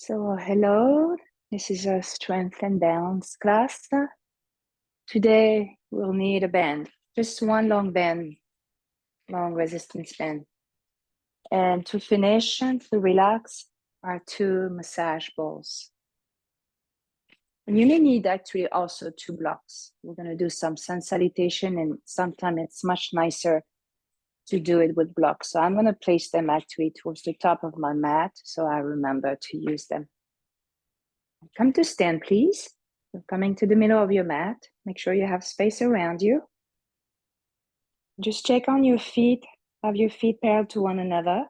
So hello, this is a strength and balance class. Today we'll need a band, just one long band, long resistance band. And to finish and to relax are two massage balls. And you may need actually also two blocks. We're going to do some sun salutation, and sometimes it's much nicer to do it with blocks. So I'm going to place them actually towards the top of my mat so I remember to use them. Come to stand, please. You're coming to the middle of your mat. Make sure you have space around you. Just check on your feet. Have your feet parallel to one another.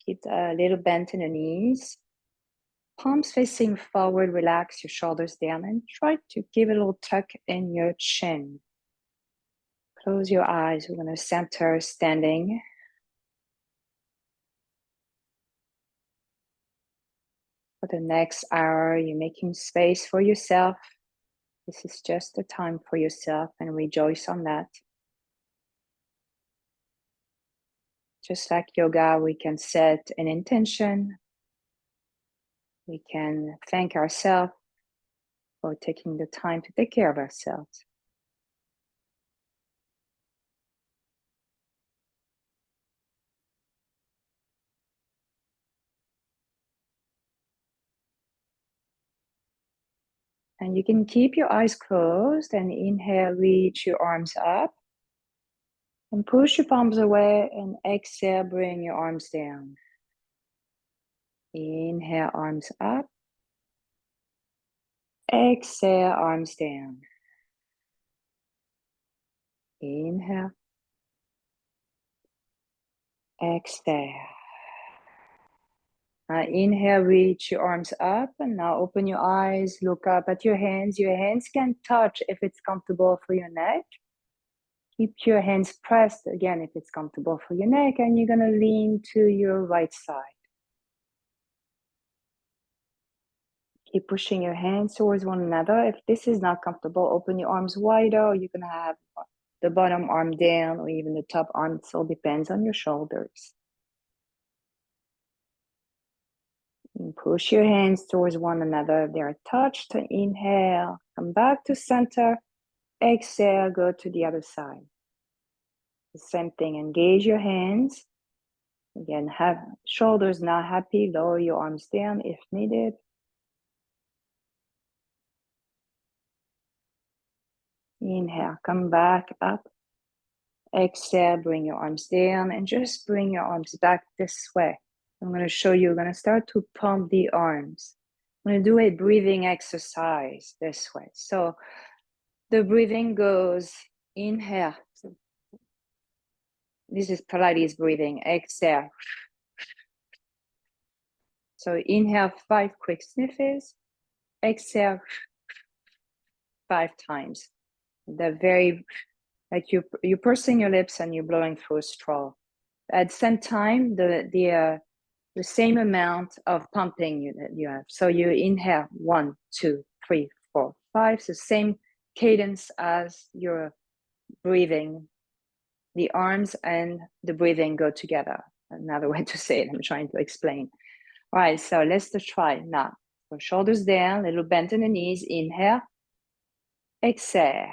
Keep a little bent in the knees. Palms facing forward. Relax your shoulders down and try to give a little tuck in your chin. Close your eyes. We're going to center standing. For the next hour, you're making space for yourself. This is just a time for yourself, and rejoice on that. Just like yoga, we can set an intention. We can thank ourselves for taking the time to take care of ourselves. And you can keep your eyes closed and inhale, reach your arms up. And push your palms away and exhale, bring your arms down. Inhale, arms up. Exhale, arms down. Inhale. Exhale. Inhale, reach your arms up, and now open your eyes, look up at your hands. Your hands can touch if it's comfortable for your neck. Keep your hands pressed again if it's comfortable for your neck, and you're gonna lean to your right side. Keep pushing your hands towards one another. If this is not comfortable, open your arms wider, or you're gonna have the bottom arm down or even the top arm. It all depends on your shoulders. And push your hands towards one another. If they're touched, inhale, come back to center. Exhale, go to the other side. The same thing, engage your hands. Again, have shoulders not happy, lower your arms down if needed. Inhale, come back up. Exhale, bring your arms down and just bring your arms back this way. I'm going to show you, we're going to start to pump the arms. I'm going to do a breathing exercise this way. So the breathing goes, inhale. This is Pilates breathing, exhale. So inhale 5 quick sniffles, exhale 5 times. The very, like you're pursing your lips and you're blowing through a straw. At the same time, the same amount of pumping you have. So you inhale 1, 2, 3, 4, 5. So same cadence as you're breathing. The arms and the breathing go together. Another way to say it, I'm trying to explain. All right, so let's just try now. So shoulders down, little bend in the knees. Inhale, exhale.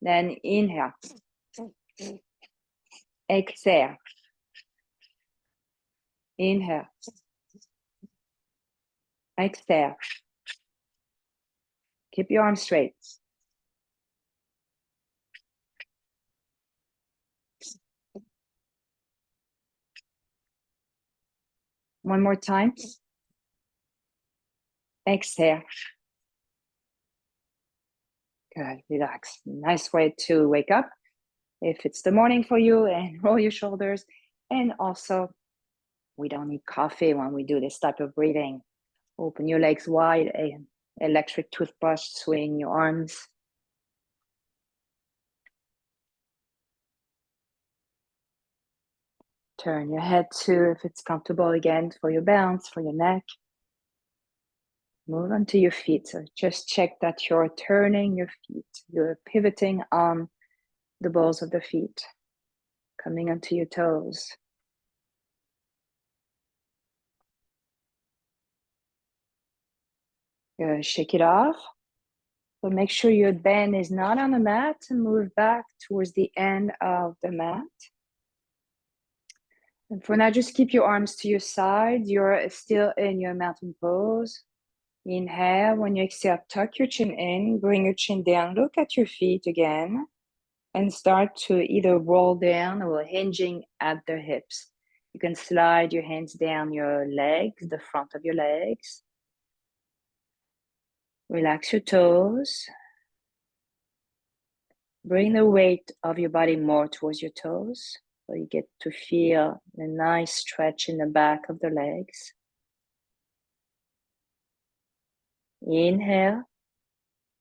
Then inhale, exhale. Inhale, exhale. Keep your arms straight. One more time. Exhale. Good, relax. Nice way to wake up if it's the morning for you, and roll your shoulders. And also, we don't need coffee when we do this type of breathing. Open your legs wide, an electric toothbrush, swing your arms. Turn your head to, if it's comfortable again, for your bounce, for your neck. Move onto your feet. So just check that you're turning your feet. You're pivoting on the balls of the feet, coming onto your toes. Shake it off. So make sure your bend is not on the mat and move back towards the end of the mat. And for now, just keep your arms to your side. You're still in your mountain pose. Inhale. When you exhale, tuck your chin in, bring your chin down, look at your feet again, and start to either roll down or hinging at the hips. You can slide your hands down your legs, the front of your legs. Relax your toes. Bring the weight of your body more towards your toes, so you get to feel a nice stretch in the back of the legs. Inhale.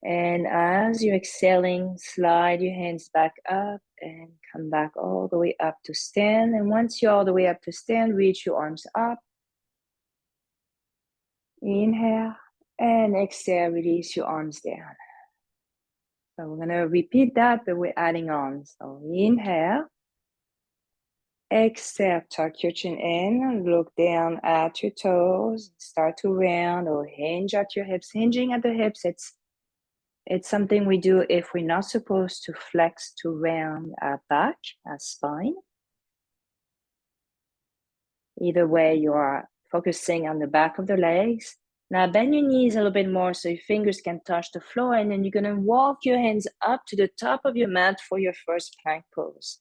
And as you're exhaling, slide your hands back up and come back all the way up to stand. And once you're all the way up to stand, reach your arms up. Inhale and exhale, release your arms down. So we're going to repeat that, but we're adding on. So inhale. Exhale, tuck your chin in and look down at your toes. Start to round or hinge at your hips. Hinging at the hips, it's something we do if we're not supposed to flex to round our back, our spine. Either way, you are focusing on the back of the legs. Now bend your knees a little bit more so your fingers can touch the floor, and then you're going to walk your hands up to the top of your mat for your first plank pose.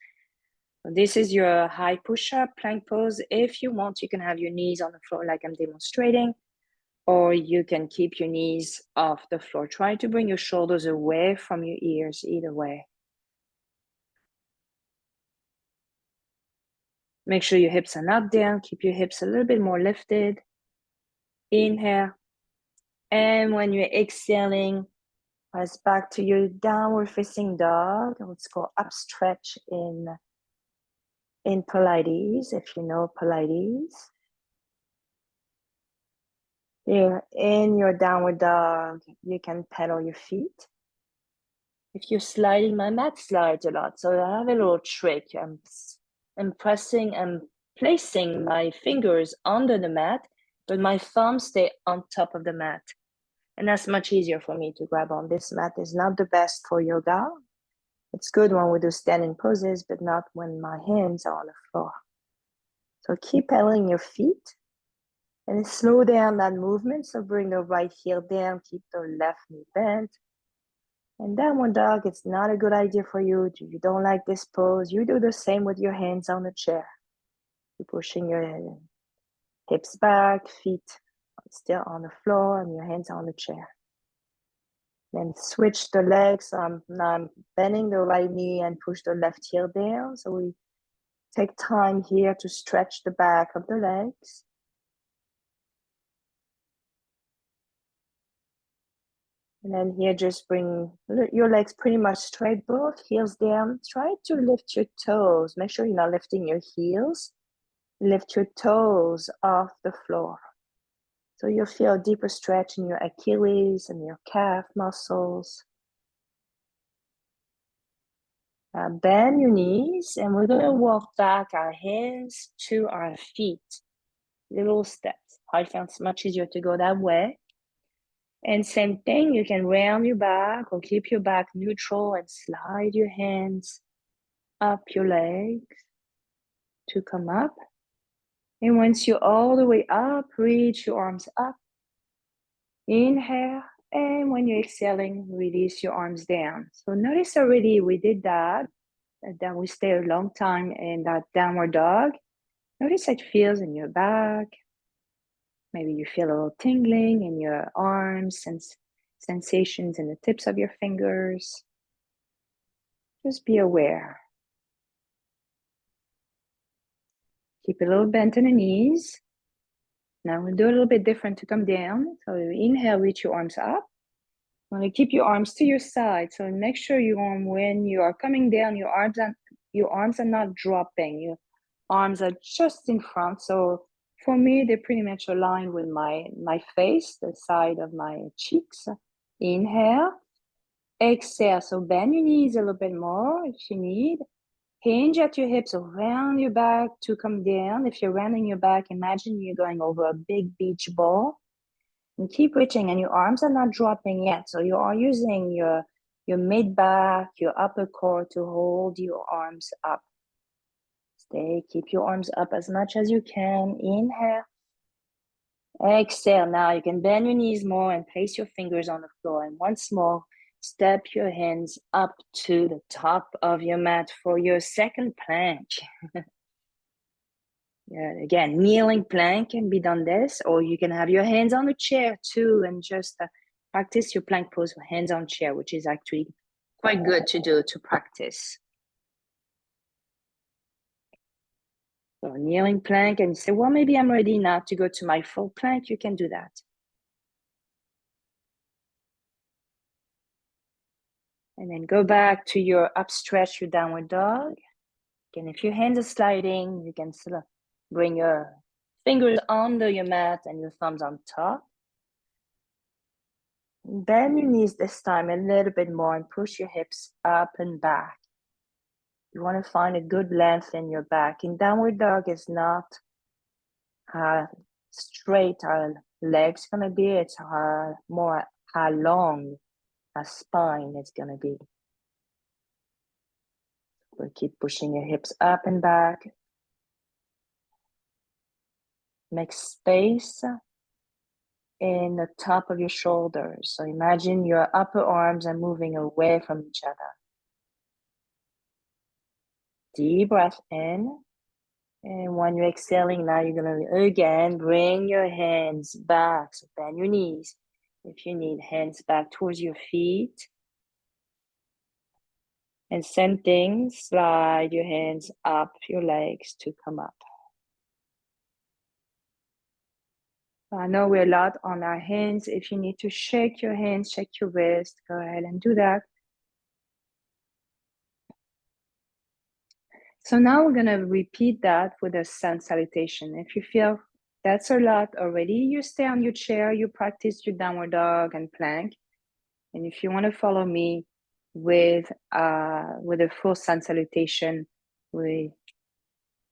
This is your high push-up plank pose. If you want, you can have your knees on the floor like I'm demonstrating, or you can keep your knees off the floor. Try to bring your shoulders away from your ears, either way. Make sure your hips are not down. Keep your hips a little bit more lifted. Inhale. And when you're exhaling, press back to your downward facing dog. Let's go up stretch in Pilates, if you know Pilates. Here in your downward dog, you can pedal your feet. If you're sliding, my mat slides a lot, so I have a little trick. I'm pressing and placing my fingers under the mat, but my thumbs stay on top of the mat. And that's much easier for me to grab on. This mat is not the best for yoga. It's good when we do standing poses, but not when my hands are on the floor. So keep pedaling your feet and slow down that movement. So bring the right heel down, keep the left knee bent. And downward dog, it's not a good idea for you. If you don't like this pose, you do the same with your hands on the chair. You're pushing your hips back, feet still on the floor, and your hands on the chair. Then switch the legs. Now I'm bending the right knee and push the left heel down. So we take time here to stretch the back of the legs. And then here, just bring your legs pretty much straight, both heels down. Try to lift your toes. Make sure you're not lifting your heels. Lift your toes off the floor. So you'll feel a deeper stretch in your Achilles and your calf muscles. Bend your knees, and we're going to walk back our hands to our feet. Little steps. I found it's much easier to go that way. And same thing, you can round your back or keep your back neutral and slide your hands up your legs to come up. And once you're all the way up, reach your arms up. Inhale. And when you're exhaling, release your arms down. So notice already we did that. Then we stay a long time in that downward dog. Notice how it feels in your back. Maybe you feel a little tingling in your arms, sensations in the tips of your fingers. Just be aware. Keep a little bent in the knees. Now we'll do a little bit different to come down. So inhale, reach your arms up. You want to keep your arms to your side. So make sure when you are coming down, your arms are not dropping. Your arms are just in front. So for me, they're pretty much aligned with my face, the side of my cheeks. Inhale, exhale. So bend your knees a little bit more if you need. Hinge at your hips around your back to come down. If you're rounding your back, imagine you're going over a big beach ball. And keep reaching, and your arms are not dropping yet. So you are using your mid-back, your upper core to hold your arms up. Keep your arms up as much as you can. Inhale. Exhale. Now you can bend your knees more and place your fingers on the floor. And once more, step your hands up to the top of your mat for your second plank. Yeah, again, kneeling plank can be done this, or you can have your hands on the chair too and just practice your plank pose with hands on chair, which is actually quite good to do to practice. So kneeling plank, and you say, well, maybe I'm ready now to go to my full plank. You can do that. And then go back to your upstretch, your downward dog. And if your hands are sliding, you can still bring your fingers under your mat and your thumbs on top. Bend your knees this time a little bit more and push your hips up and back. You want to find a good length in your back. In downward dog is not how straight our legs gonna be. It's more how long our spine is gonna be. We'll keep pushing your hips up and back. Make space in the top of your shoulders. So imagine your upper arms are moving away from each other. Deep breath in. And when you're exhaling, now you're going to again bring your hands back. So bend your knees. If you need, hands back towards your feet. And same thing, slide your hands up your legs to come up. I know we're a lot on our hands. If you need to shake your hands, shake your wrist, go ahead and do that. So now we're going to repeat that with a sun salutation. If you feel that's a lot already, you stay on your chair, you practice your downward dog and plank. And if you want to follow me with a full sun salutation, we're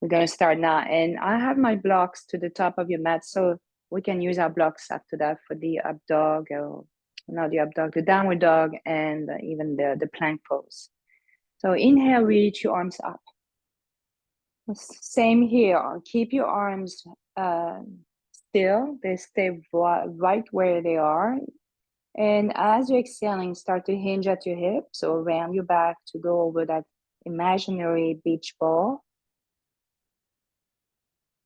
going to start now. And I have my blocks to the top of your mat, so we can use our blocks after that for the up dog, or not the up dog, the downward dog, and even the plank pose. So inhale, reach your arms up. Same here. Keep your arms still. They stay right where they are. And as you're exhaling, start to hinge at your hips or around your back to go over that imaginary beach ball.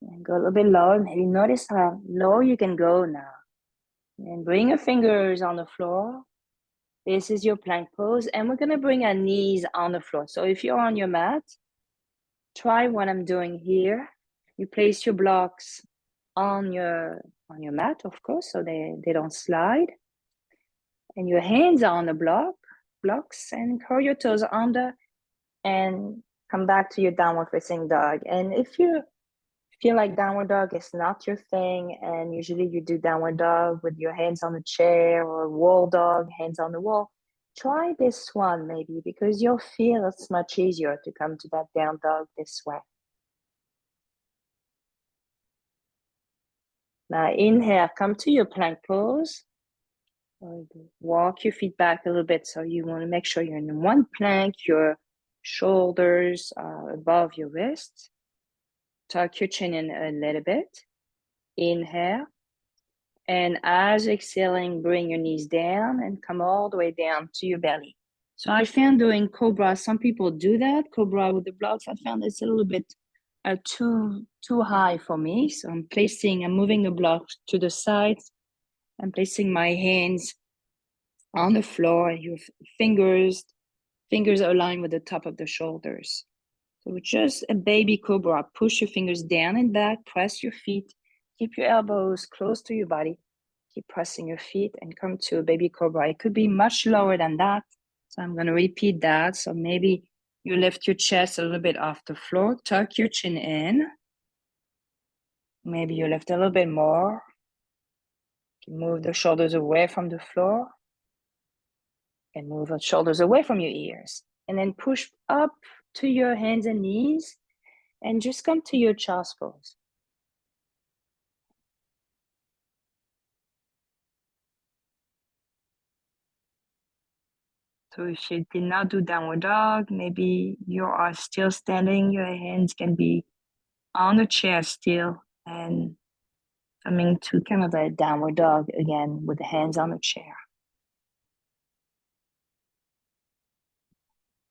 And go a little bit lower. Maybe notice how low you can go now. And bring your fingers on the floor. This is your plank pose. And we're going to bring our knees on the floor. So if you're on your mat, try what I'm doing here. You place your blocks on your mat, of course, so they don't slide. And your hands are on the blocks, and curl your toes under and come back to your downward facing dog. And if you feel like downward dog is not your thing, and usually you do downward dog with your hands on the chair, or wall dog, hands on the wall, try this one maybe, because you'll feel it's much easier to come to that down dog this way. Now inhale, come to your plank pose. Walk your feet back a little bit. So you want to make sure you're in one plank, your shoulders are above your wrists. Tuck your chin in a little bit. Inhale. And as exhaling, bring your knees down and come all the way down to your belly. So I found doing Cobra, some people do that, Cobra with the blocks. I found it's a little bit too high for me. So I'm moving the blocks to the sides. I'm placing my hands on the floor, your fingers align with the top of the shoulders. So just a baby cobra. Push your fingers down and back, press your feet, keep your elbows close to your body, keep pressing your feet and come to a baby cobra. It could be much lower than that. So I'm going to repeat that. So maybe you lift your chest a little bit off the floor, tuck your chin in. Maybe you lift a little bit more. You can move the shoulders away from the floor. And move the shoulders away from your ears. And then push up to your hands and knees and just come to your child's pose. So if you did not do downward dog, maybe you are still standing, your hands can be on the chair still, and coming to kind of a downward dog again with the hands on the chair.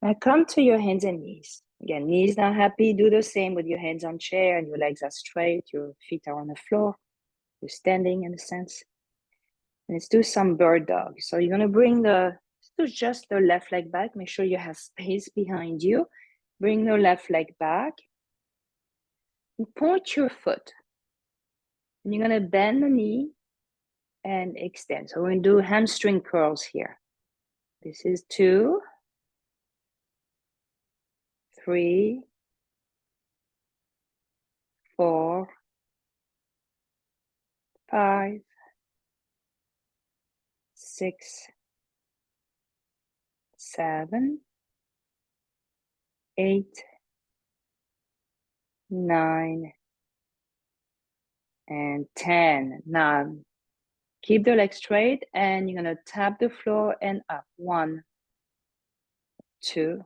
Now come to your hands and knees. Again, knees not happy, do the same with your hands on chair and your legs are straight, your feet are on the floor. You're standing in a sense. And let's do some bird dog. So you're gonna bring just the left leg back. Make sure you have space behind you. Bring the left leg back. And point your foot. And you're gonna bend the knee and extend. So we're gonna do hamstring curls here. This is 2, 3, 4, 5, 6, 7, 8, 9, and 10. Now keep the leg straight and you're gonna tap the floor and up. 1, 2,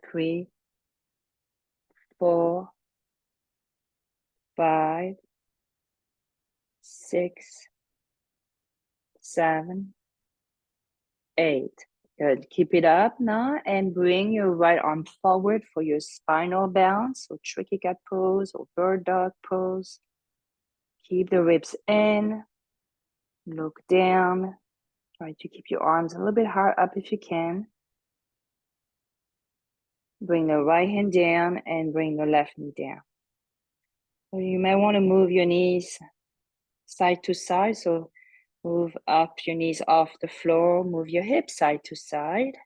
3, 4, 5, 6, 7, 8. Good. Keep it up now and bring your right arm forward for your spinal balance, or tricky cat pose or bird dog pose. Keep the ribs in. Look down. Try to keep your arms a little bit higher up if you can. Bring the right hand down and bring the left knee down. So you may want to move your knees side to side. So move up your knees off the floor. Move your hips side to side.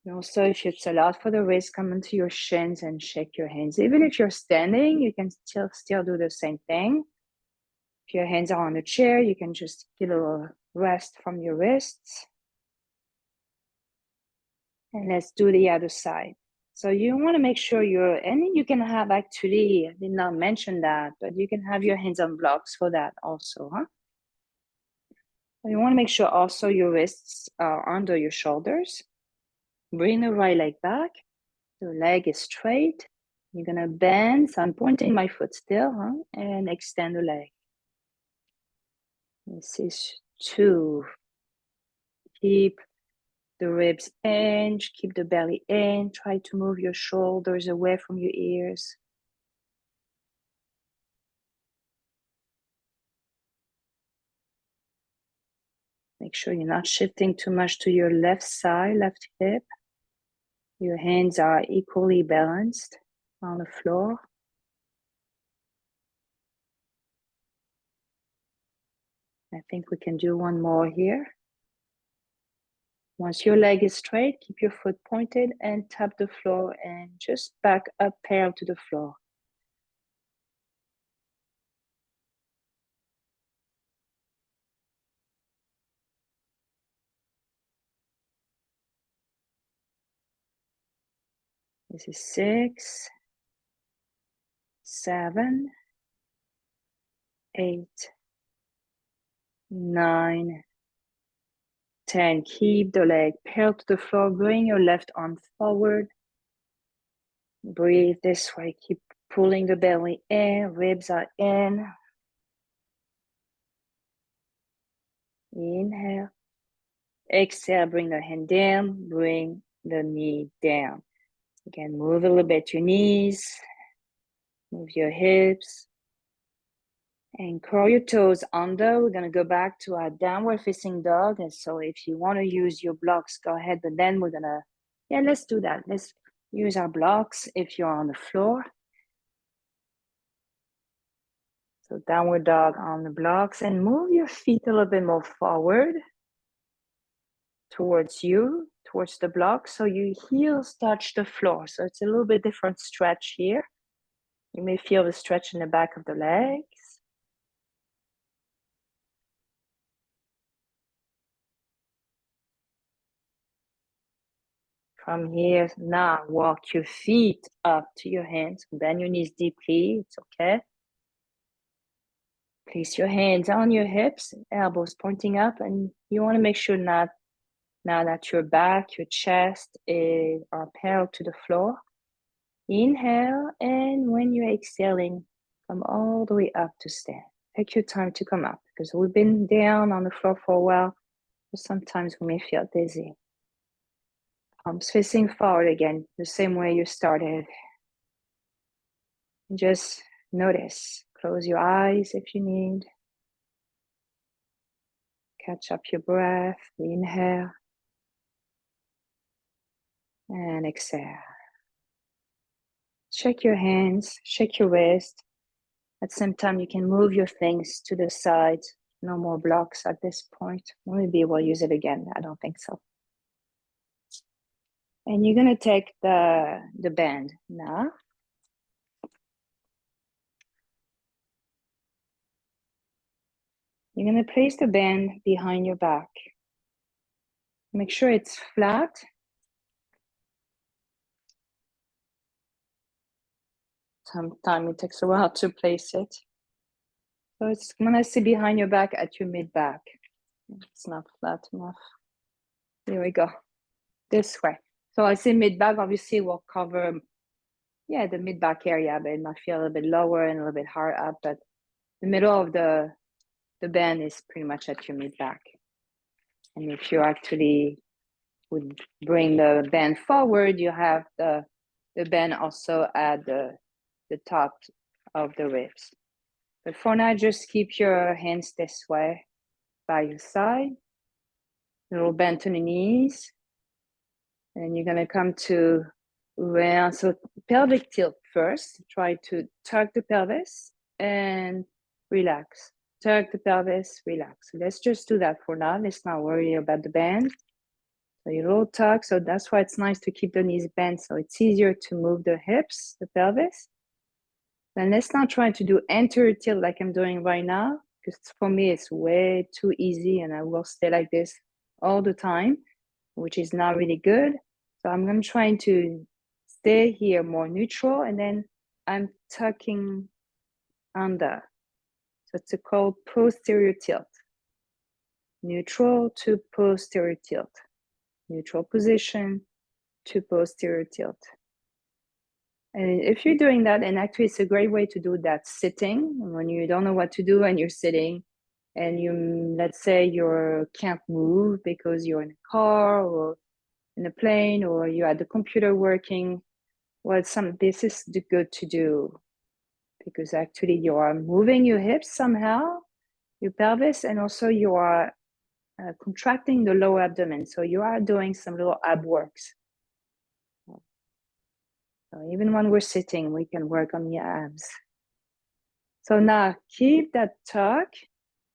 And also, if it's allowed for the wrist, come into your shins and shake your hands. Even if you're standing, you can still do the same thing. If your hands are on the chair, you can just get a little rest from your wrists. And let's do the other side. So you want to make sure and you can have actually, I did not mention that, but you can have your hands on blocks for that also, huh? So you want to make sure also your wrists are under your shoulders. Bring the right leg back. The leg is straight. You're gonna bend. So I'm pointing my foot still, huh? And extend the leg. This is 2. Keep the ribs in, keep the belly in. Try to move your shoulders away from your ears. Make sure you're not shifting too much to your left side, left hip. Your hands are equally balanced on the floor. I think we can do one more here. Once your leg is straight, keep your foot pointed and tap the floor and just back up parallel to the floor. This is 6, 7, 8, 9, 10. Keep the leg parallel to the floor. Bring your left arm forward. Breathe this way. Keep pulling the belly in. Ribs are in. Inhale. Exhale. Bring the hand down. Bring the knee down. Again, move a little bit your knees. Move your hips. And curl your toes under. We're going to go back to our downward facing dog. And so if you want to use your blocks, go ahead. But then we're going to, let's do that. Let's use our blocks if you're on the floor. So downward dog on the blocks, and move your feet a little bit more forward towards the block. So your heels touch the floor. So it's a little bit different stretch here. You may feel the stretch in the back of the legs. From here, now walk your feet up to your hands. Bend your knees deeply. It's okay. Place your hands on your hips, elbows pointing up, and you want to make sure not Now that your back, your chest are parallel to the floor, inhale, and when you're exhaling, come all the way up to stand. Take your time to come up because we've been down on the floor for a while, so sometimes we may feel dizzy. Palms facing forward again, the same way you started. Just notice. Close your eyes if you need. Catch up your breath. Inhale and exhale. Shake your hands, shake your wrist. At the same time, you can move your things to the side. No more blocks at this point. Maybe we'll use it again. I don't think so. And you're going to take the band now. You're going to place the band behind your back. Make sure it's flat. Sometimes it takes a while to place it. So it's going to sit behind your back at your mid-back. It's not flat enough. Here we go. This way. So I say mid-back, obviously will cover, the mid-back area, but it might feel a little bit lower and a little bit higher up, but the middle of the band is pretty much at your mid-back. And if you actually would bring the band forward, you have the band also at the top of the ribs. But for now, just keep your hands this way by your side. A little bend to the knees. And you're going to come to round. So pelvic tilt first. Try to tuck the pelvis and relax. Tuck the pelvis, relax. So let's just do that for now. Let's not worry about the bend. So your little tuck. So that's why it's nice to keep the knees bent. So it's easier to move the hips, the pelvis. Then let's not try to do anterior tilt like I'm doing right now, because for me it's way too easy and I will stay like this all the time, which is not really good. So I'm going to try to stay here more neutral, and then I'm tucking under. So it's called posterior tilt. Neutral to posterior tilt. Neutral position to posterior tilt. And if you're doing that, and actually it's a great way to do that sitting, when you don't know what to do and you're sitting, and you, let's say you can't move because you're in a car or in a plane or you're at the computer working. Well, this is good to do because actually you are moving your hips somehow, your pelvis, and also you are contracting the lower abdomen. So you are doing some little ab works. So even when we're sitting, we can work on the abs. So now keep that tuck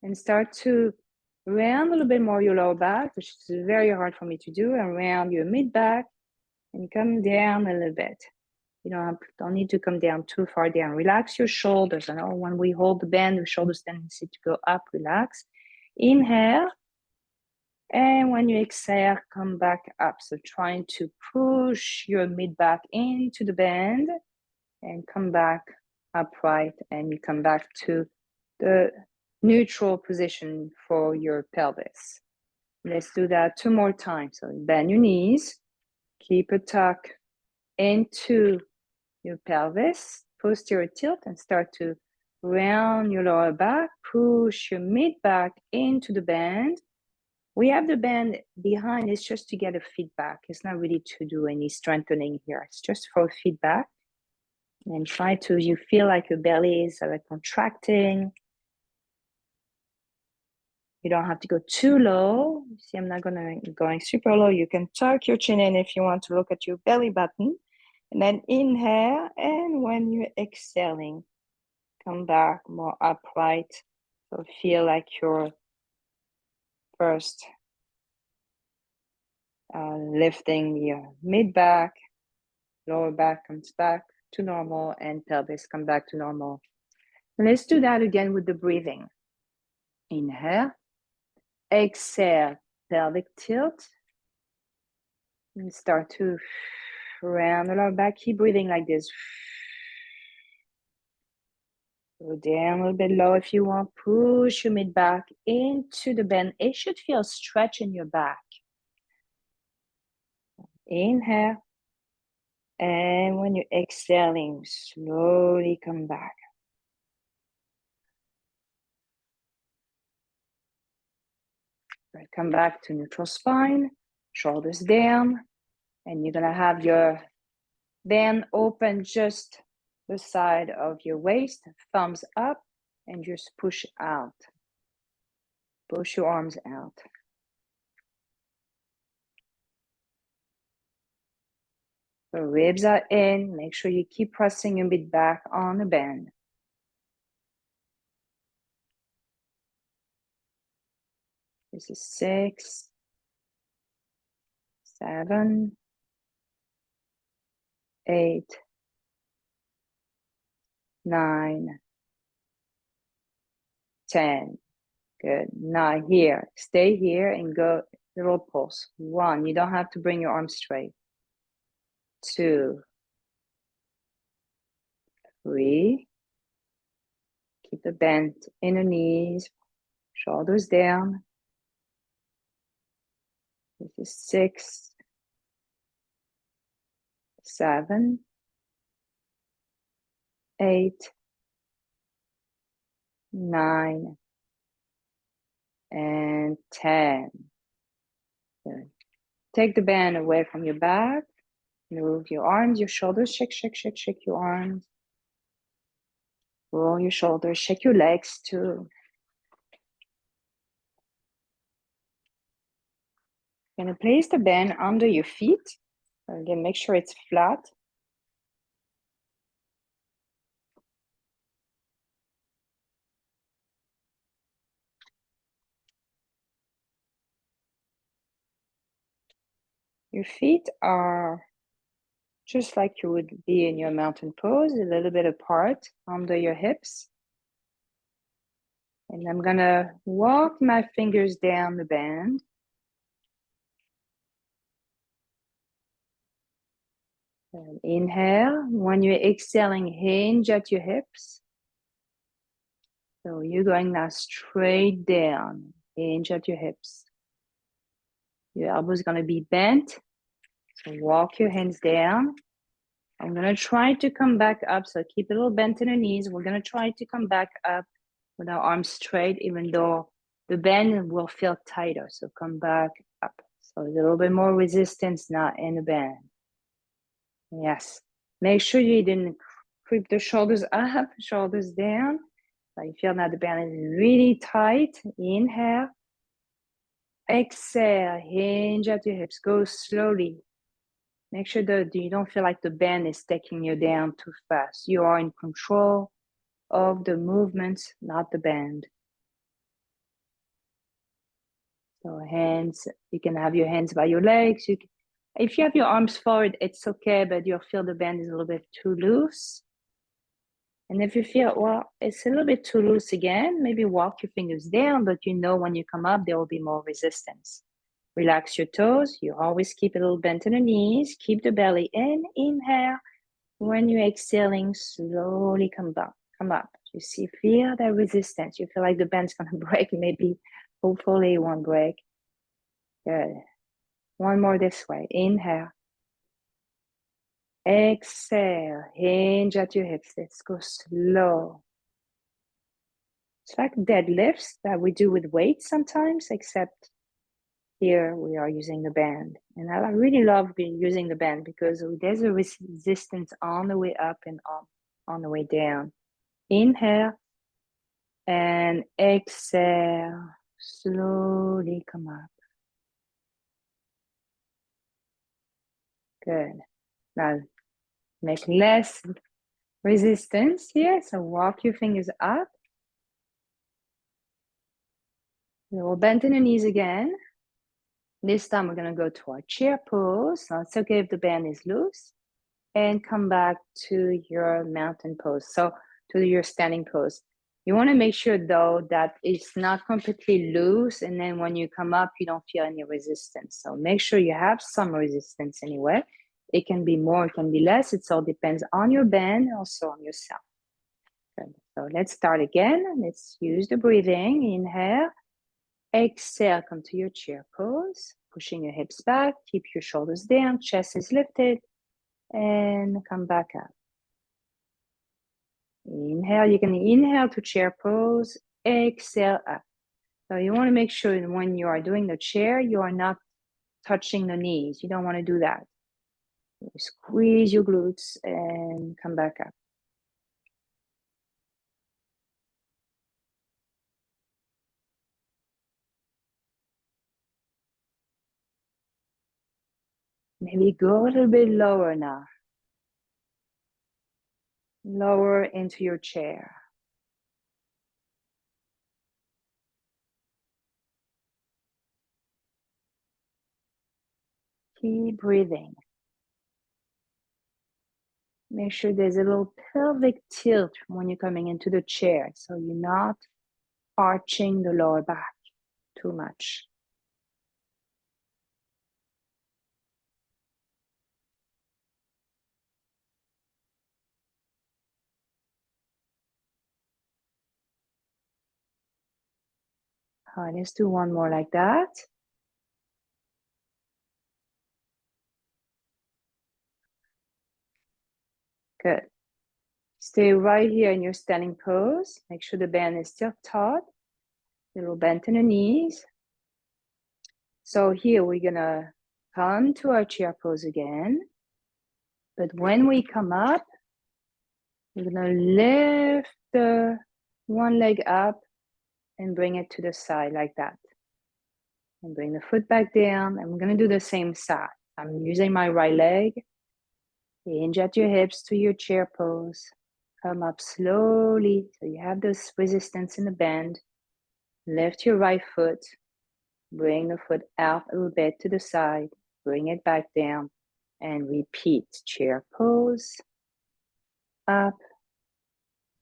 and start to round a little bit more your lower back, which is very hard for me to do, and round your mid back and come down a little bit. You don't need to come down too far down. Relax your shoulders. I know when we hold the band, the shoulders tendency to go up, relax. Inhale. And when you exhale, come back up. So trying to push your mid back into the band and come back upright, and you come back to the neutral position for your pelvis. Let's do that 2 more times. So bend your knees, keep a tuck into your pelvis, posterior tilt, and start to round your lower back, push your mid back into the band. We have the band behind, it's just to get a feedback. It's not really to do any strengthening here. It's just for feedback. And try to, you feel like your belly is contracting. You don't have to go too low. You see, I'm not going super low. You can tuck your chin in if you want to look at your belly button. And then inhale, and when you're exhaling, come back more upright. So feel like you're first lifting your mid back, lower back comes back to normal, and pelvis come back to normal. And let's do that again with the breathing. Inhale, exhale, pelvic tilt, and start to round the lower back. Keep breathing like this. Go down a little bit low if you want. Push your mid back into the bend. It should feel stretch in your back. Inhale. And when you're exhaling, slowly come back. Right, come back to neutral spine, shoulders down, and you're gonna have your band open just the side of your waist, thumbs up, and just push out. Push your arms out. The ribs are in. Make sure you keep pressing a bit back on the bend. This is 6, 7, 8, 9, 10. Good. Now here, stay here and go little pulse. 1, you don't have to bring your arms straight. 2, 3, keep the bend in the knees, shoulders down. This is 6, 7, 8, 9, and 10. Good. Take the band away from your back. Move your arms, your shoulders, shake, shake, shake, shake your arms. Roll your shoulders, shake your legs too. You're gonna place the band under your feet. Again, make sure it's flat. Your feet are just like you would be in your mountain pose, a little bit apart under your hips. And I'm gonna walk my fingers down the band. And inhale. When you're exhaling, hinge at your hips. So you're going now straight down, hinge at your hips. Your elbows gonna be bent. So walk your hands down. I'm gonna try to come back up. So keep a little bent in the knees. We're gonna try to come back up with our arms straight, even though the bend will feel tighter. So come back up. So a little bit more resistance now in the bend. Yes. Make sure you didn't creep the shoulders up, shoulders down. So you feel now the band is really tight. Inhale. Exhale. Hinge at your hips. Go slowly. Make sure that you don't feel like the band is taking you down too fast. You are in control of the movements, not the band. So hands, you can have your hands by your legs. If you have your arms forward, it's okay, but you'll feel the band is a little bit too loose. And if you feel, well, it's a little bit too loose again, maybe walk your fingers down, but you know when you come up, there will be more resistance. Relax your toes. You always keep a little bent in the knees. Keep the belly in. Inhale. When you're exhaling, slowly come up. Come up. You see, feel that resistance. You feel like the band's gonna break. Maybe, hopefully, it won't break. Good. One more this way. Inhale. Exhale. Hinge at your hips. Let's go slow. It's like deadlifts that we do with weights sometimes, except here we are using the band. And I really love using the band because there's a resistance on the way up and on the way down. Inhale and exhale. Slowly come up. Good. Now make less resistance here. So walk your fingers up. We'll bend in the knees again. This time we're going to go to our chair pose. So it's okay if the band is loose. And come back to your mountain pose. So to your standing pose. You want to make sure though that it's not completely loose, and then when you come up, you don't feel any resistance. So make sure you have some resistance anyway. It can be more, it can be less. It all depends on your band, also on yourself. Good. So let's start again. Let's use the breathing. Inhale, exhale, come to your chair pose. pushing your hips back, keep your shoulders down, chest is lifted, and come back up. Inhale, you can inhale to chair pose, exhale up. So you want to make sure that when you are doing the chair, you are not touching the knees. You don't want to do that. Squeeze your glutes and come back up. Maybe go a little bit lower now. Lower into your chair. Keep breathing. Make sure there's a little pelvic tilt when you're coming into the chair, so you're not arching the lower back too much. All right, let's do one more like that. Good. Stay right here in your standing pose. Make sure the band is still taut. Little bend in the knees. So here we're gonna come to our chair pose again. But when we come up, we're gonna lift the one leg up and bring it to the side like that. And bring the foot back down. And we're gonna do the same side. I'm using my right leg. Hinge at your hips to your chair pose. Come up slowly so you have this resistance in the bend. Lift your right foot. Bring the foot out a little bit to the side. Bring it back down. And repeat. Chair pose. Up.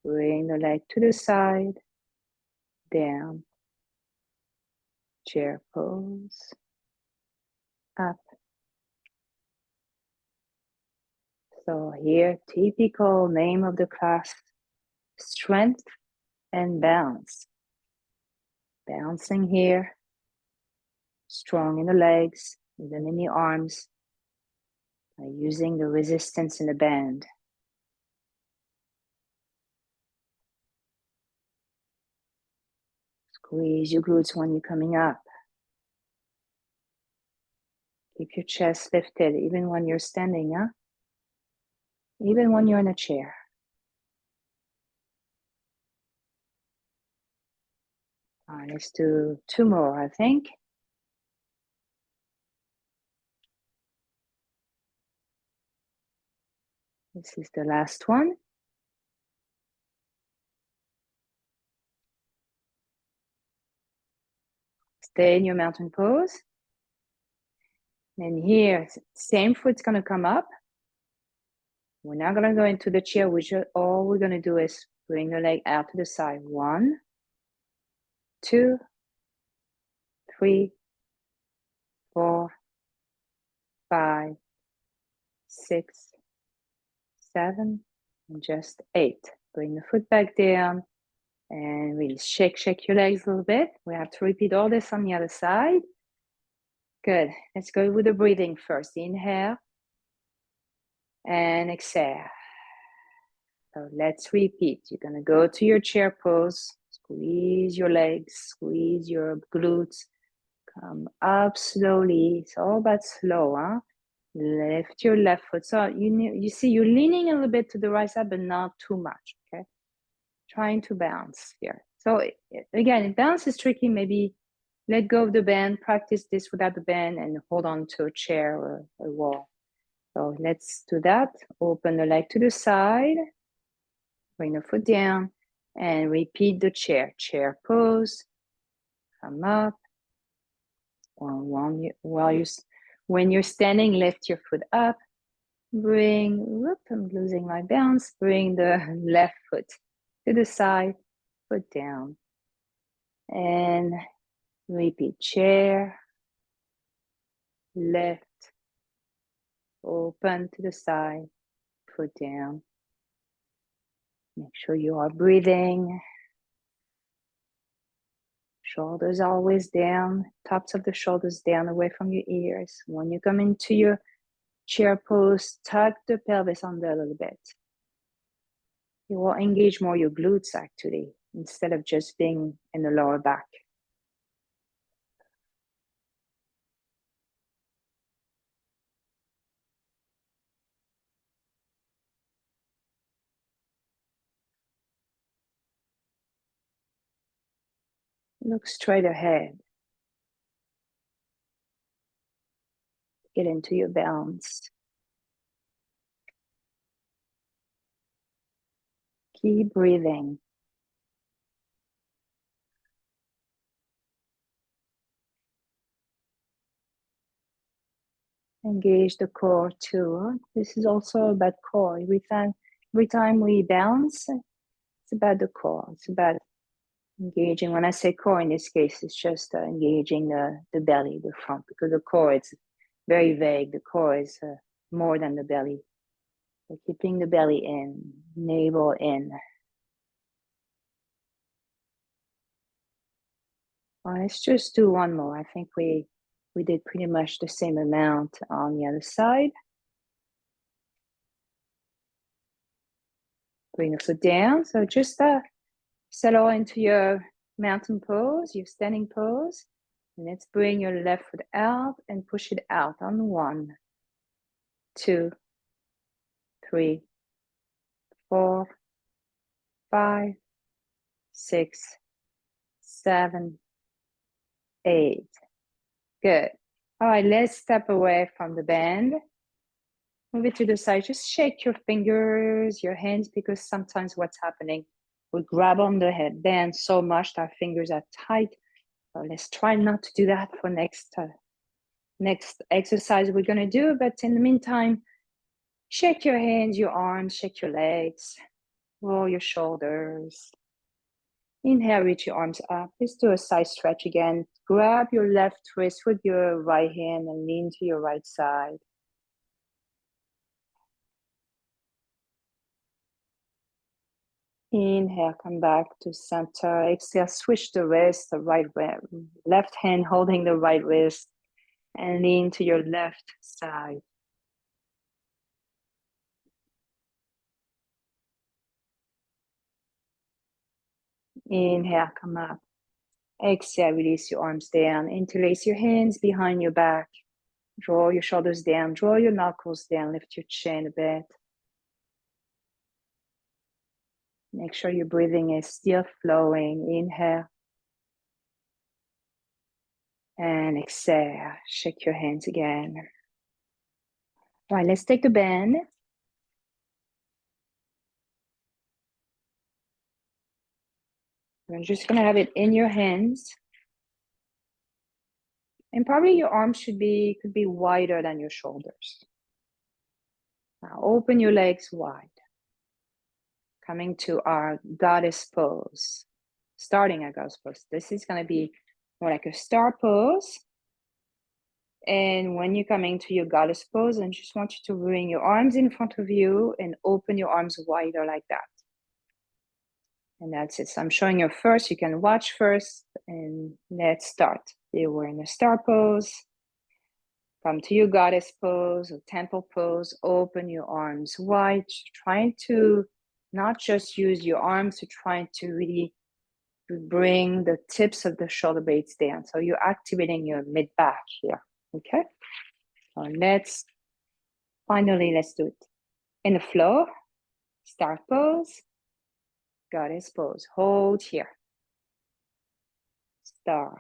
Bring the leg to the side. Down. Chair pose. Up. So here, typical name of the class, strength and balance. Bouncing here, strong in the legs, even in the arms, by using the resistance in the band. Squeeze your glutes when you're coming up. Keep your chest lifted, even when you're standing, huh? Even when you're in a chair. All right, let's do two more, I think. This is the last one. Stay in your mountain pose. And here, same foot's gonna come up. We're not gonna go into the chair, all we're gonna do is bring the leg out to the side. 1, 2, 3, 4, 5, 6, 7, and just 8. Bring the foot back down and really shake your legs a little bit. We have to repeat all this on the other side. Good. Let's go with the breathing first. Inhale and exhale. So let's repeat. You're gonna go to your chair pose. Squeeze your legs, squeeze your glutes. Come up slowly. It's all about slow, huh? Lift your left foot. So you see you're leaning a little bit to the right side, but not too much, okay? Trying to bounce here. So again, balance is tricky. Maybe let go of the band, practice this without the band, and hold on to a chair or a wall. So let's do that. Open the leg to the side. Bring the foot down and repeat the chair. Chair pose. Come up. When you're standing, lift your foot up. I'm losing my balance. Bring the left foot to the side, foot down. And repeat chair, lift, open to the side, foot down. Make sure you are breathing. Shoulders always down, tops of the shoulders down away from your ears. When you come into your chair pose, tuck the pelvis under a little bit. You will engage more your glutes actually, instead of just being in the lower back. Look straight ahead. Get into your balance. Keep breathing. Engage the core too. This is also about core. Every time we balance, it's about the core. It's about engaging. When I say core in this case, it's just engaging the belly, the front, because the core is very vague. The core is more than the belly. So keeping the belly in, navel in. Well, let's just do one more. I think we did pretty much the same amount on the other side. Bring the foot down. So just settle into your mountain pose, your standing pose. And let's bring your left foot out and push it out on 1, 2, 3, 4, 5, 6, 7, 8. Good. All right, let's step away from the band. Move it to the side. Just shake your fingers, your hands, because sometimes what's happening, we grab on the headband so much that our fingers are tight. So let's try not to do that for next exercise we're going to do. But in the meantime, shake your hands, your arms, shake your legs, roll your shoulders. Inhale, reach your arms up. Let's do a side stretch again. Grab your left wrist with your right hand and lean to your right side. Inhale, come back to center. Exhale, switch the wrist, left hand holding the right wrist, and lean to your left side. Inhale, come up. Exhale, release your arms down. Interlace your hands behind your back. Draw your shoulders down. Draw your knuckles down. Lift your chin a bit. Make sure your breathing is still flowing. Inhale. And exhale. Shake your hands again. All right, let's take the bend. You're just going to have it in your hands. And probably your arms could be wider than your shoulders. Now open your legs wide. Coming to our goddess pose. Starting our goddess pose. This is going to be more like a star pose. And when you're coming to your goddess pose, I just want you to bring your arms in front of you and open your arms wider like that. And that's it. So I'm showing you first. You can watch first, and let's start. You were in a star pose. Come to your goddess pose or temple pose. Open your arms wide. Trying to not just use your arms, to trying to really bring the tips of the shoulder blades down. So you're activating your mid back here. Okay. So let's do it. In the flow, start pose, goddess pose. Hold here. Star.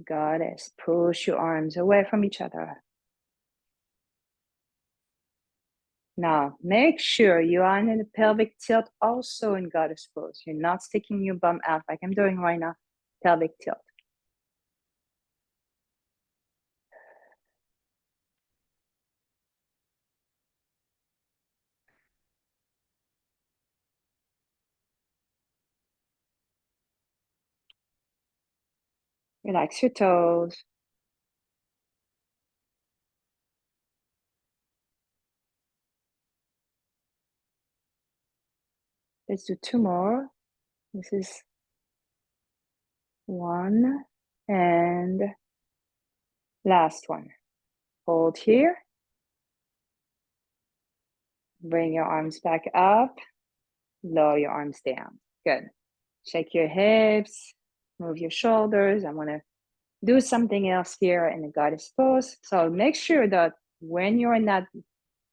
Goddess. Push your arms away from each other. Now, make sure you are in the pelvic tilt also in goddess pose. You're not sticking your bum out like I'm doing right now. Pelvic tilt. Relax your toes. Let's do 2 more. This is One, and last one. Hold here. Bring your arms back up. Lower your arms down. Good. Shake your hips. Move your shoulders. I want to do something else here in the goddess pose. So make sure that when you're in that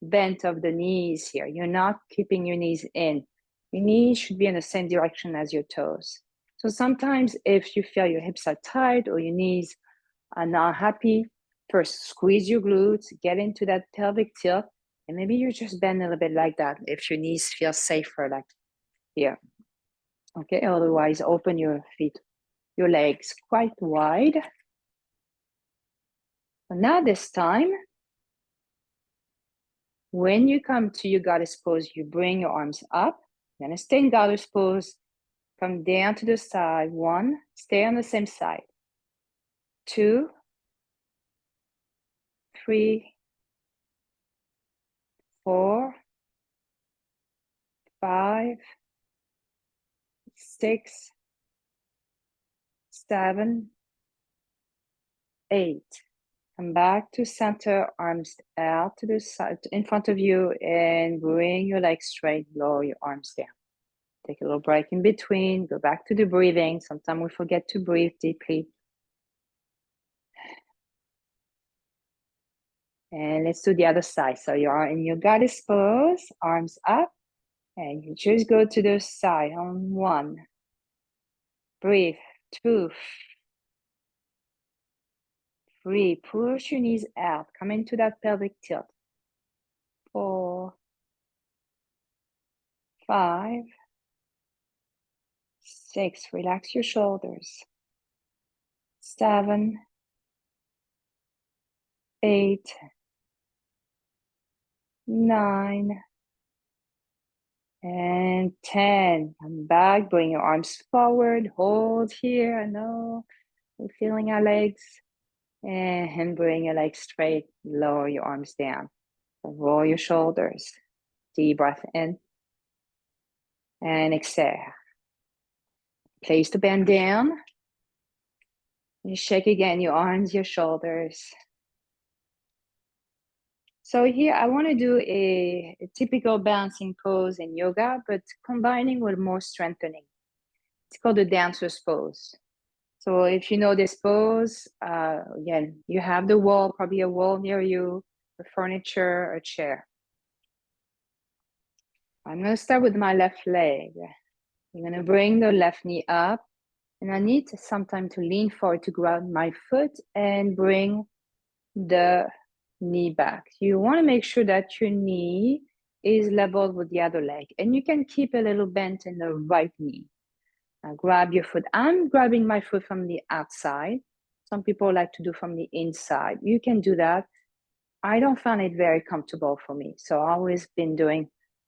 bent of the knees here, you're not keeping your knees in. Your knees should be in the same direction as your toes. So sometimes if you feel your hips are tight or your knees are not happy, first squeeze your glutes, get into that pelvic tilt, and maybe you just bend a little bit like that if your knees feel safer like here. Okay, otherwise open your feet, your legs quite wide. So now this time, when you come to your goddess pose, you bring your arms up. You're gonna stay in goddess pose. Come down to the side. One, stay on the same side. 2, 3, 4, 5, 6, 7, 8. Come back to center, arms out to the side, in front of you, and bring your legs straight, lower your arms down. Take a little break in between, go back to the breathing. Sometimes we forget to breathe deeply. And let's do the other side. So you are in your goddess pose, arms up, and you just go to the side on 1. Breathe. 2, 3. Push your knees out. Come into that pelvic tilt. 4, 5, 6. Relax your shoulders. 7, 8, 9, and 10. Come back. Bring your arms forward. Hold here. I know we're feeling our legs. And bring your legs straight. Lower your arms down. Roll your shoulders. Deep breath in. And exhale. Place the bend down. And shake again your arms, your shoulders. So here I want to do a typical balancing pose in yoga, but combining with more strengthening. It's called the dancer's pose. So if you know this pose, again, you have the wall, probably a wall near you, a furniture, a chair. I'm going to start with my left leg. I'm going to bring the left knee up, and I need some time to lean forward to grab my foot and bring the knee back. You want to make sure that your knee is level with the other leg, and you can keep a little bent in the right knee. Now grab your foot. I'm grabbing my foot from the outside. Some people like to do from the inside. You can do that. I don't find it very comfortable for me, so I've always been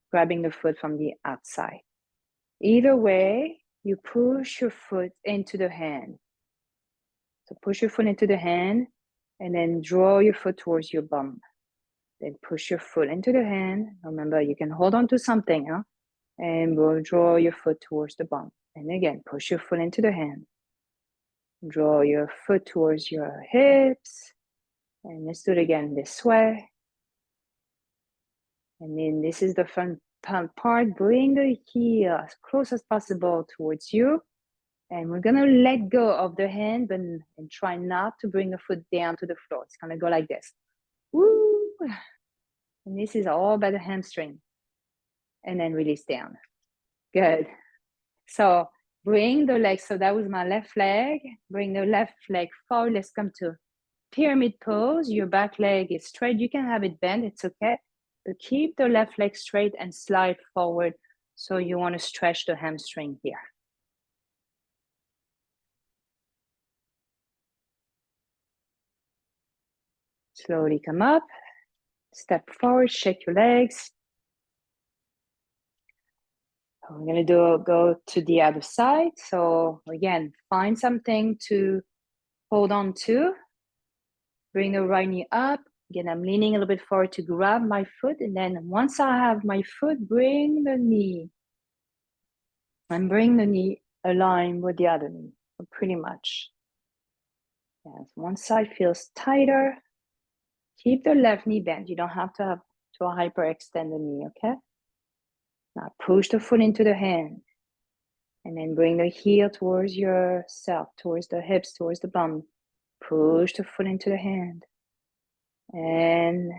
grabbing the foot from the outside. Either way, you push your foot into the hand. So push your foot into the hand and then draw your foot towards your bum. Then push your foot into the hand. Remember, you can hold on to something, and we'll draw your foot towards the bum. And again, push your foot into the hand. Draw your foot towards your hips. And let's do it again this way. And then this is the front part. Bring the heel as close as possible towards you. And we're going to let go of the hand and try not to bring the foot down to the floor. It's going to go like this. Woo! And this is all by the hamstring. And then release down. Good. So bring the leg. So that was my left leg. Bring the left leg forward. Let's come to pyramid pose. Your back leg is straight. You can have it bent. It's okay. But keep the left leg straight and slide forward. So you want to stretch the hamstring here. Slowly come up. Step forward. Shake your legs. We're going to go to the other side. So again, find something to hold on to. Bring the right knee up. Again, I'm leaning a little bit forward to grab my foot. And then once I have my foot, bring the knee. And bring the knee aligned with the other knee. pretty much. Yes, one side feels tighter. Keep the left knee bent. You don't have to hyperextend the knee, okay? Now push the foot into the hand. And then bring the heel towards yourself, towards the hips, towards the bum. Push the foot into the hand. And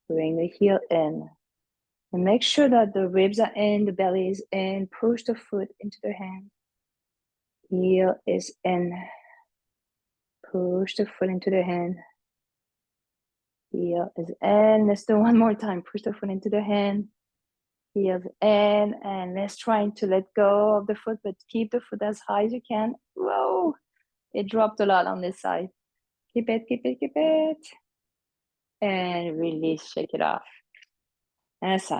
bring the heel in. And make sure that the ribs are in, the belly is in. Push the foot into the hand. Heel is in. Push the foot into the hand. Heel is in. Let's do one more time. Push the foot into the hand. Heels in. And let's try to let go of the foot, but keep the foot as high as you can. Whoa! It dropped a lot on this side. Keep it, keep it, keep it. And release, shake it off. And it's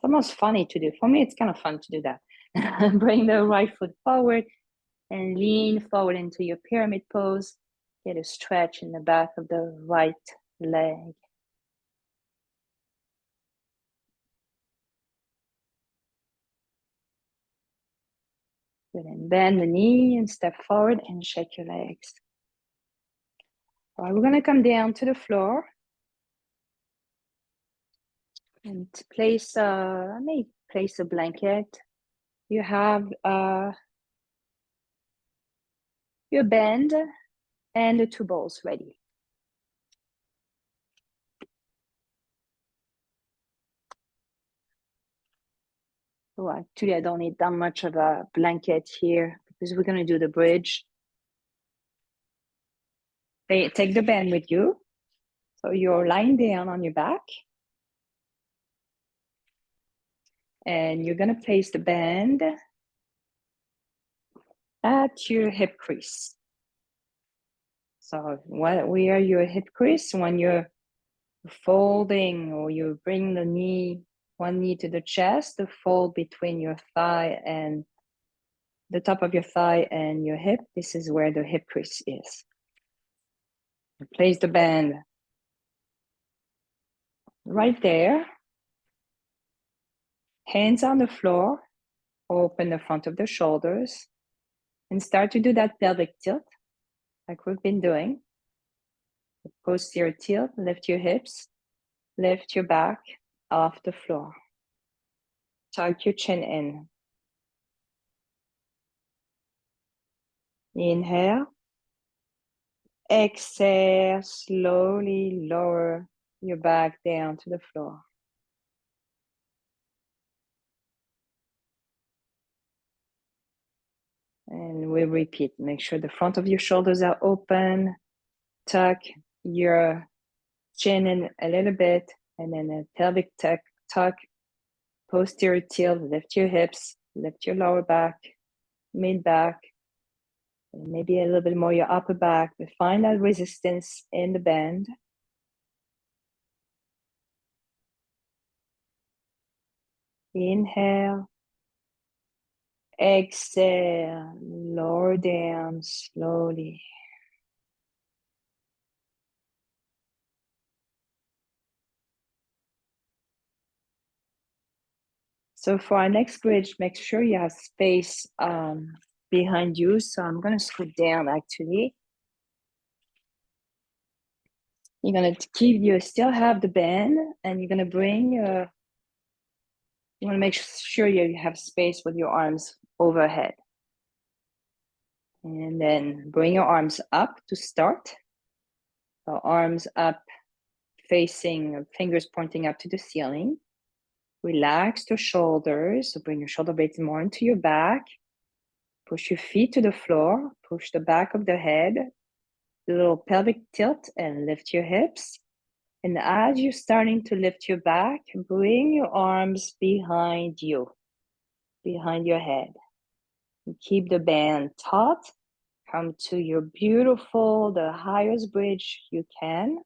almost funny to do. For me, it's kind of fun to do that. Bring the right foot forward and lean forward into your pyramid pose. Get a stretch in the back of the right leg. Good, and bend the knee and step forward and shake your legs. All right, we're gonna come down to the floor and place I may place a blanket. You have your band and the two balls ready. So actually, I don't need that much of a blanket here because we're going to do the bridge. Take the band with you. So you're lying down on your back. And you're going to place the band at your hip crease. So where your hip crease, when you're folding or you bring the knee, one knee to the chest, the fold between your thigh and the top of your thigh and your hip, this is where the hip crease is. Place the band right there. Hands on the floor, open the front of the shoulders, and start to do that pelvic tilt like we've been doing. Posterior tilt, lift your hips, lift your back off the floor. Tuck your chin in. Inhale. Exhale, slowly lower your back down to the floor. And we repeat. Make sure the front of your shoulders are open. Tuck your chin in a little bit, and then a pelvic tuck. Posterior tilt, lift your hips, lift your lower back, mid back, and maybe a little bit more your upper back, but find that resistance in the bend. Inhale. Exhale, lower down slowly. So for our next bridge, make sure you have space behind you. So I'm going to scoot down actually. You're going to you still have the bend, and you're going to bring you want to make sure you have space with your arms overhead. And then bring your arms up to start. So arms up, facing, fingers pointing up to the ceiling. Relax the shoulders. So bring your shoulder blades more into your back. Push your feet to the floor. Push the back of the head. A little pelvic tilt and lift your hips. And as you're starting to lift your back, bring your arms behind you, behind your head. And keep the band taut. Come to your beautiful, the highest bridge you can.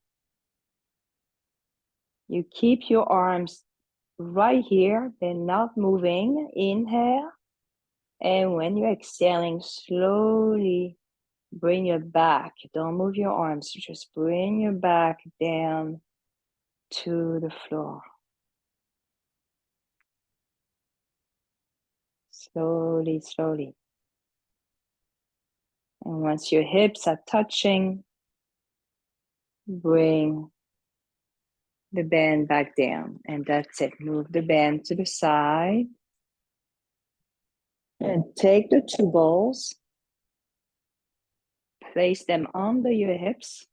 You keep your arms right here. They're not moving. Inhale. And when you're exhaling, slowly bring your back. Don't move your arms. Just bring your back down to the floor. Slowly, slowly. And once your hips are touching, bring the band back down. And that's it. Move the band to the side. And take the two balls. Place them under your hips.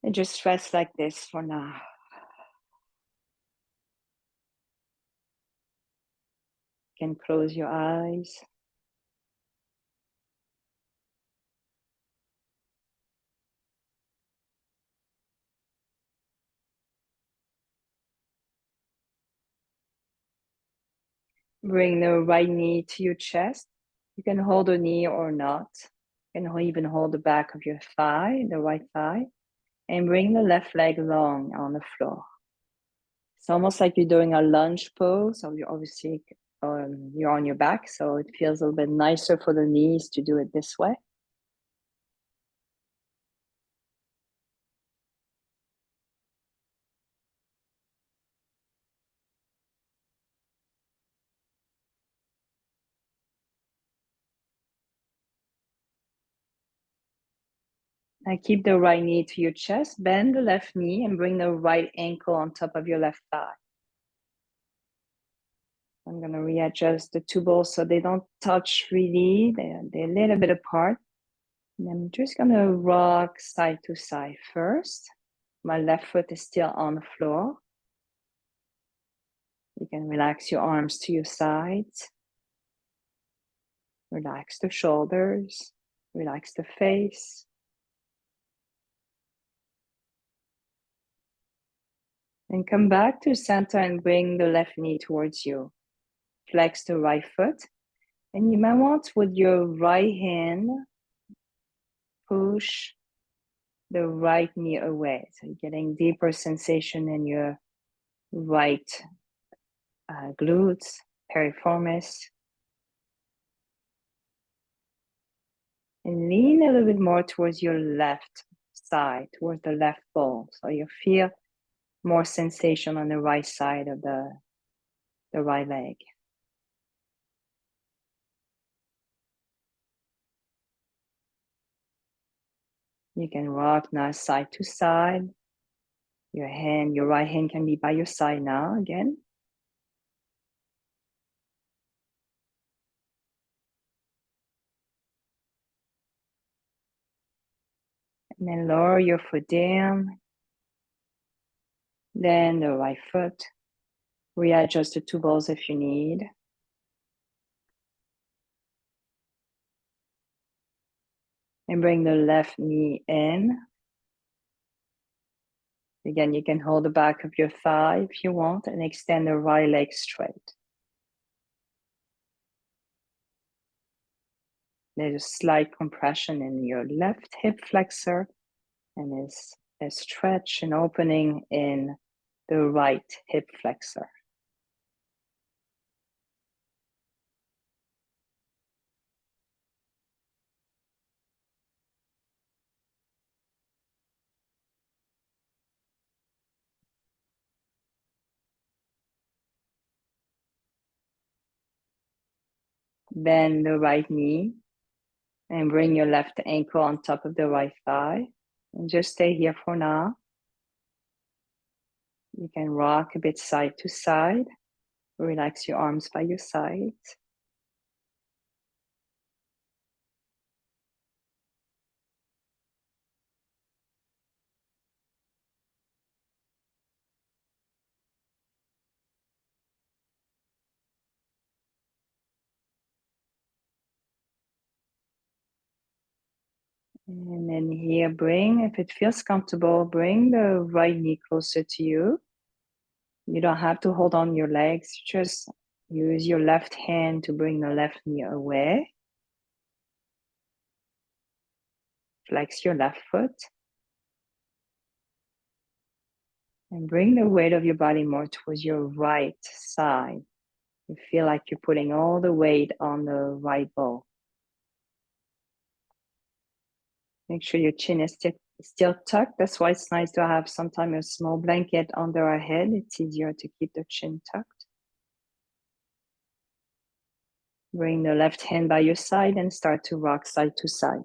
And just rest like this for now. You can close your eyes. Bring the right knee to your chest. You can hold the knee or not. You can even hold the back of your thigh, the right thigh, and bring the left leg long on the floor. It's almost like you're doing a lunge pose. So you're obviously you're on your back, so it feels a little bit nicer for the knees to do it this way. Now keep the right knee to your chest, bend the left knee, and bring the right ankle on top of your left thigh. I'm going to readjust the two balls so they don't touch really. They're a little bit apart. And I'm just going to rock side to side first. My left foot is still on the floor. You can relax your arms to your sides. Relax the shoulders. Relax the face. And come back to center and bring the left knee towards you. Flex the right foot. And you might want with your right hand, push the right knee away. So you're getting deeper sensation in your right glutes, piriformis. And lean a little bit more towards your left side, towards the left ball. So you feel more sensation on the right side of the right leg. You can rock now side to side. Your right hand can be by your side now again. And then lower your foot down. Then the right foot. Readjust the two balls if you need. And bring the left knee in. Again, you can hold the back of your thigh if you want and extend the right leg straight. There's a slight compression in your left hip flexor and there's a stretch and opening in the right hip flexor. Bend the right knee and bring your left ankle on top of the right thigh. And just stay here for now. You can rock a bit side to side. Relax your arms by your sides. And then here, if it feels comfortable, bring the right knee closer to you. You don't have to hold on your legs. Just use your left hand to bring the left knee away. Flex your left foot. And bring the weight of your body more towards your right side. You feel like you're putting all the weight on the right ball. Make sure your chin is still tucked. That's why it's nice to have sometimes a small blanket under our head. It's easier to keep the chin tucked. Bring the left hand by your side and start to rock side to side.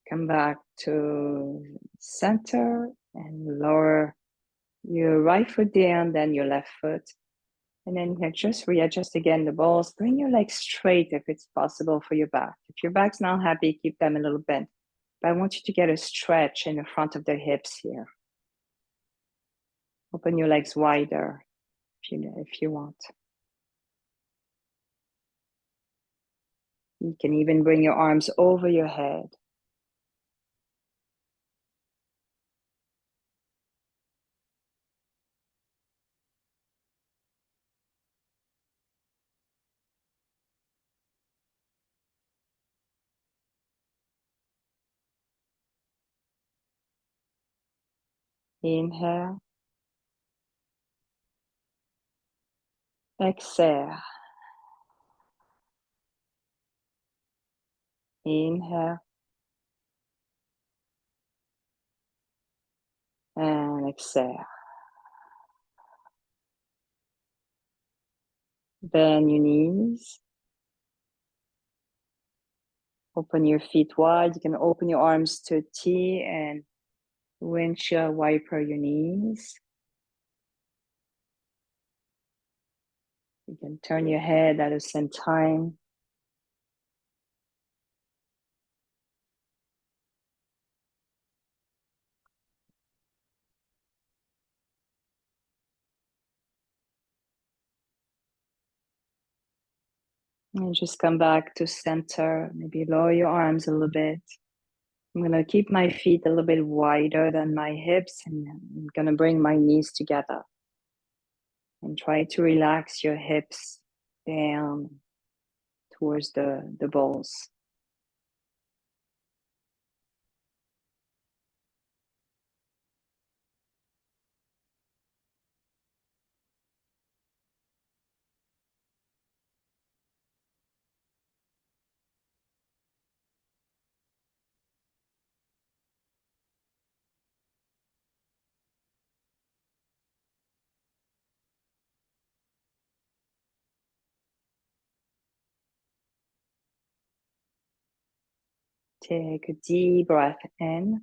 Come back to center and lower your right foot down, then your left foot. And then you just readjust again the balls. Bring your legs straight if it's possible for your back. If your back's not happy, keep them a little bent. But I want you to get a stretch in the front of the hips here. Open your legs wider if you want. You can even bring your arms over your head. Inhale. Exhale. Inhale. And exhale. Bend your knees. Open your feet wide. You can open your arms to a T and windshield wiper your knees. You can turn your head at the same time. And just come back to center. Maybe lower your arms a little bit. I'm going to keep my feet a little bit wider than my hips, and I'm going to bring my knees together. And try to relax your hips down towards the balls. Take a deep breath in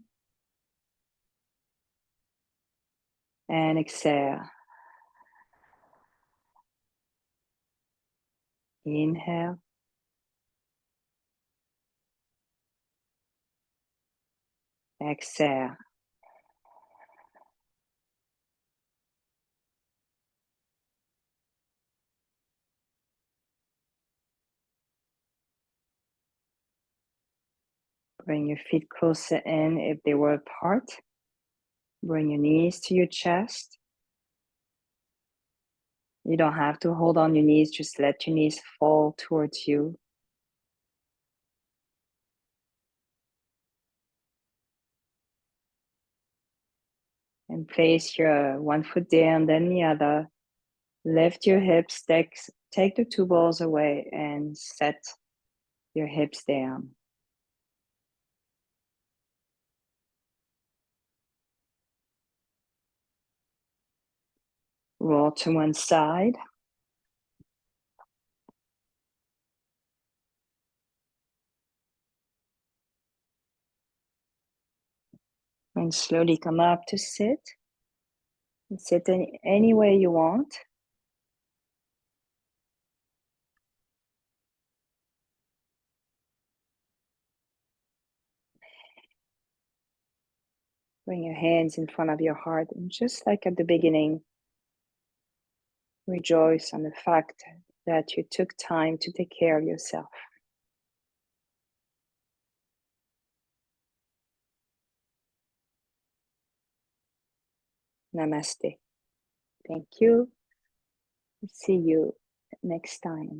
and exhale. Inhale. Exhale. Bring your feet closer in if they were apart. Bring your knees to your chest. You don't have to hold on your knees, just let your knees fall towards you. And place your one foot down, then the other. Lift your hips, take the two balls away and set your hips down. Roll to one side. And slowly come up to sit. And sit in any way you want. Bring your hands in front of your heart. And just like at the beginning, rejoice on the fact that you took time to take care of yourself. Namaste. Thank you. See you next time.